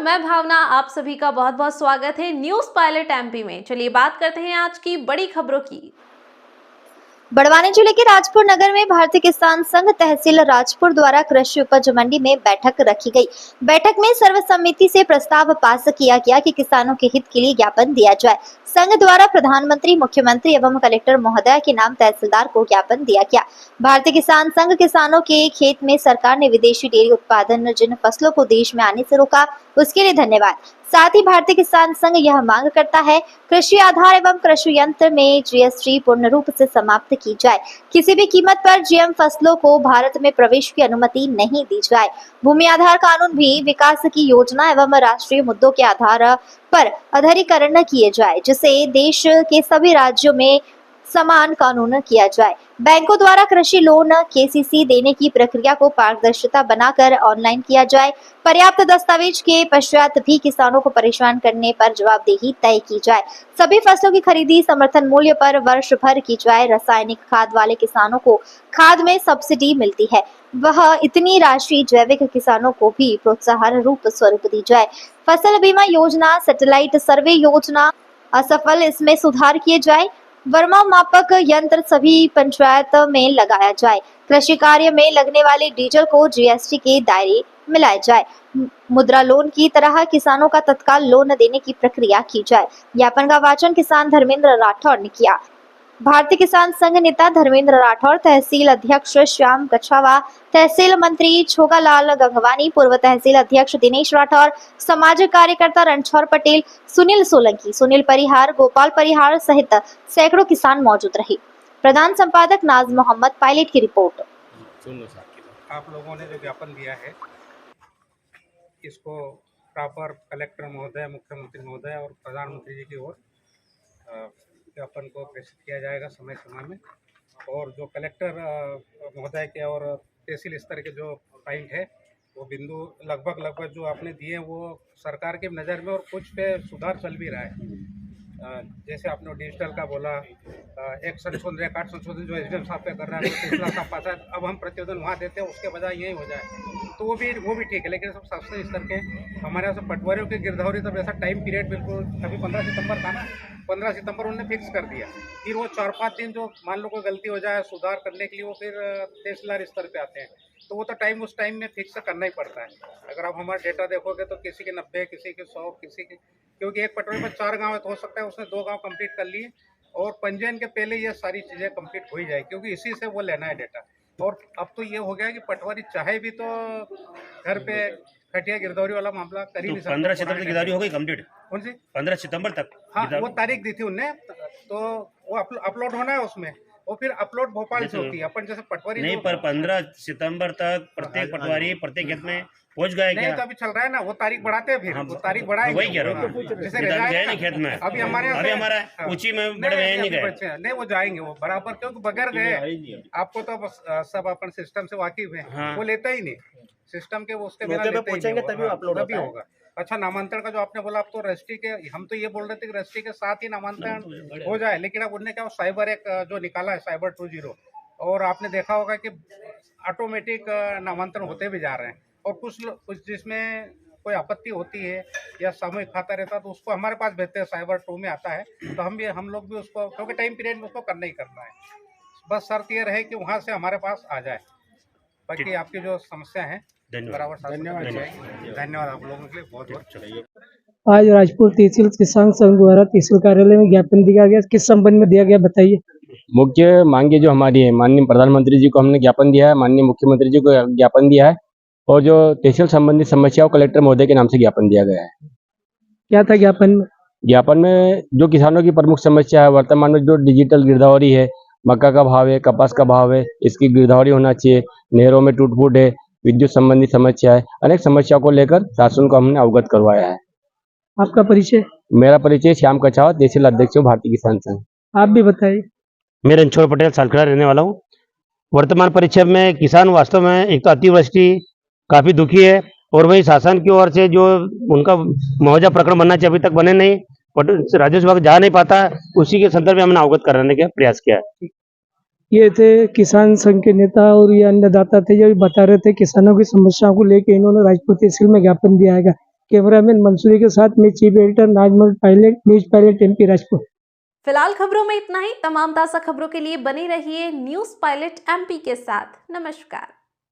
मैं भावना, आप सभी का बहुत बहुत स्वागत है न्यूज पायलट एमपी में। चलिए बात करते हैं आज की बड़ी खबरों की। बड़वानी जिले के राजपुर नगर में भारतीय किसान संघ तहसील राजपुर द्वारा कृषि उपज मंडी में बैठक रखी गई। बैठक में सर्वसम्मति से प्रस्ताव पास किया गया कि किसानों के हित के लिए ज्ञापन दिया जाए। संघ द्वारा प्रधानमंत्री, मुख्यमंत्री एवं कलेक्टर महोदय के नाम तहसीलदार को ज्ञापन दिया गया। भारतीय किसान संघ किसानों के खेत में सरकार ने विदेशी डेयरी उत्पादन जिन फसलों को देश में आने से रोका, उसके लिए धन्यवाद। साथ ही भारतीय किसान संघ यह मांग करता है कृषि आधार एवं कृषि यंत्र में जीएसटी पूर्ण रूप से समाप्त की जाए। किसी भी कीमत पर जीएम फसलों को भारत में प्रवेश की अनुमति नहीं दी जाए। भूमि आधार कानून भी विकास की योजना एवं राष्ट्रीय मुद्दों के आधार पर अधरीकरण किए जाए, जिसे देश के सभी राज्यों में समान कानून किया जाए। बैंकों द्वारा कृषि लोन केसीसी देने की प्रक्रिया को पारदर्शिता बनाकर ऑनलाइन किया जाए। पर्याप्त दस्तावेज के पश्चात भी किसानों को परेशान करने पर जवाबदेही तय की जाए। सभी फसलों की खरीदी समर्थन मूल्य पर वर्ष भर की जाए। रासायनिक खाद वाले किसानों को खाद में सब्सिडी मिलती है, वह इतनी राशि जैविक किसानों को भी प्रोत्साहन रूप स्वरूप दी जाए। फसल बीमा योजना, सैटेलाइट सर्वे योजना असफल, इसमें सुधार किए जाए। वर्मा मापक यंत्र सभी पंचायत में लगाया जाए। कृषि कार्य में लगने वाले डीजल को जीएसटी के दायरे में लाया जाए। मुद्रा लोन की तरह किसानों का तत्काल लोन देने की प्रक्रिया की जाए। ज्ञापन का वाचन किसान धर्मेंद्र राठौर ने किया। भारतीय किसान संघ नेता धर्मेंद्र राठौर, तहसील अध्यक्ष श्याम कछावा, तहसील मंत्री छोगालाल गंगवानी, पूर्व तहसील अध्यक्ष दिनेश राठौर, सामाजिक कार्यकर्ता रणछोड़ पटेल, सुनील सोलंकी, सुनील परिहार, गोपाल परिहार सहित सैकड़ों किसान मौजूद रहे। प्रधान संपादक नाज मोहम्मद, पायलट की रिपोर्ट। आप लोगों ने जो ज्ञापन दिया है इसको प्रॉपर कलेक्टर महोदय, मुख्यमंत्री महोदय और प्रधानमंत्री जी की ओर ज्ञापन को प्रेषित किया जाएगा समय समय में। और जो कलेक्टर महोदय के और तहसील स्तर के जो पॉइंट है वो बिंदु लगभग जो आपने दिए वो सरकार की नज़र में और कुछ पे सुधार चल भी रहा है। जैसे आपने डिजिटल का बोला, एक संशोधन, रिकॉर्ड संशोधन जो एसडीएम साहब पे कर रहा है, तो पिछला साहब पास है, अब हम प्रतिवेदन वहाँ देते हैं, उसके बजाय यही हो जाए तो वो भी ठीक है। लेकिन सब शासकीय स्तर के हमारे यहाँ से पटवारियों की गिरदावरी, तब ऐसा टाइम पीरियड बिल्कुल अभी 15 सितंबर था ना, 15 सितंबर उन्होंने फिक्स कर दिया। फिर वो 4-5 दिन जो मान लो कोई गलती हो जाए सुधार करने के लिए वो फिर तहसीलदार स्तर पे आते हैं, तो वो तो टाइम उस टाइम में फिक्स करना ही पड़ता है। अगर आप हमारा डेटा देखोगे तो किसी के 90, किसी के 100, किसी के, क्योंकि एक पटवारी में 4 गाँव है तो हो सकता है उसने 2 गाँव कंप्लीट कर लिए और पंजीयन के पहले ये सारी चीज़ें कंप्लीट हो ही जाए, क्योंकि इसी से वो लेना है डेटा। और अब तो ये हो गया कि पटवारी चाहे भी तो घर पे खटिया गिरदौरी वाला मामला कर ही नहीं सकता। 15 सितंबर की गिरदावरी हो गई कंप्लीट। कौन सी? 15 सितंबर तक। हाँ, वो तारीख दी थी उनने, तो वो अपलोड होना है उसमें, वो फिर अपलोड भोपाल से होती है। अपन जैसे पटवारी नहीं, पर 15 सितंबर तक प्रत्येक पटवारी प्रत्येक खेत में पहुंच गए क्या? नहीं, तो अभी चल रहा है ना, वो तारीख बढ़ाते हैं, फिर वो तारीख बढ़ाएंगे। वही कह रहा हूँ, जैसे नहीं खेत में अभी हमारे हमारा ऊंची में बड़े नहीं गए, नहीं वो जाएंगे वो बराबर, क्योंकि बगैर गए आपको तो सब अपन सिस्टम से वाकिफ है, वो लेता ही नहीं सिस्टम के, वो उसके बिना पहुंचेंगे तभी अपलोड होगा। अच्छा, नामांतरण का जो आपने बोला, आप तो रजिस्ट्री के, हम तो ये बोल रहे थे कि रजिस्ट्री के साथ ही नामांतरण हो जाए, लेकिन अब उन्होंने क्या साइबर एक जो निकाला है, साइबर 20, और आपने देखा होगा कि ऑटोमेटिक नामांतरण होते भी जा रहे हैं। और कुछ जिसमें कोई आपत्ति होती है या सामूहिक खाता रहता है तो उसको हमारे पास भेजते हैं, साइबर 2 में आता है, तो हम लोग भी उसको, क्योंकि टाइम पीरियड में उसको करना ही करना है। बस शर्त ये रहे कि वहाँ से हमारे पास आ जाए। बाकी आपकी जो समस्या है बराबर। धन्यवाद आप लोगों के लिए बहुत बहुत। आज राजपुर तहसील किसान संघ द्वारा तहसील कार्यालय में ज्ञापन दिया गया, किस संबंध में दिया गया बताइए। मुख्य मांगे जो हमारी है, माननीय प्रधानमंत्री जी को हमने ज्ञापन दिया है, माननीय मुख्यमंत्री जी को ज्ञापन दिया है, और जो तहसील संबंधी समस्याओं कलेक्टर महोदय के नाम से ज्ञापन दिया गया है। क्या था ज्ञापन में? ज्ञापन में जो किसानों की प्रमुख समस्या है, वर्तमान में जो डिजिटल गिरदावरी है, मक्का का भाव है, कपास का भाव है, इसकी गिरदावरी होना चाहिए, नहरों में टूट फूट है, विद्युत संबंधी समस्या है, अनेक समस्याओं को लेकर शासन को हमने अवगत करवाया है। आपका परिचय? मेरा परिचय श्याम कछावा, तहसील अध्यक्ष भारतीय किसान संघ। आप भी बताइए। मैं रणछोड़ पटेल, सालखड़ा रहने वाला हूँ। वर्तमान परिचय में किसान वास्तव में एक तो अतिवृष्टि काफी दुखी है, और वही शासन की ओर से जो उनका मुआवजा प्रकरण बनना चाहिए अभी तक बने नहीं, राजस्व विभाग जा नहीं पाता, उसी के संदर्भ में हमने अवगत कराने का प्रयास किया है। ये थे किसान संघ के नेता और ये अन्नदाता थे जो बता रहे थे किसानों की समस्याओं को लेकर इन्होंने राजपुर तहसील में ज्ञापन दिया है। कैमरामैन मंसूरी के साथ मैं chief editor Najmal Pilot, news Pilot MP Rajpur. फिलहाल खबरों में इतना ही। तमाम ताज़ा खबरों के लिए बने रहिए न्यूज़ पायलट MP के साथ। नमस्कार।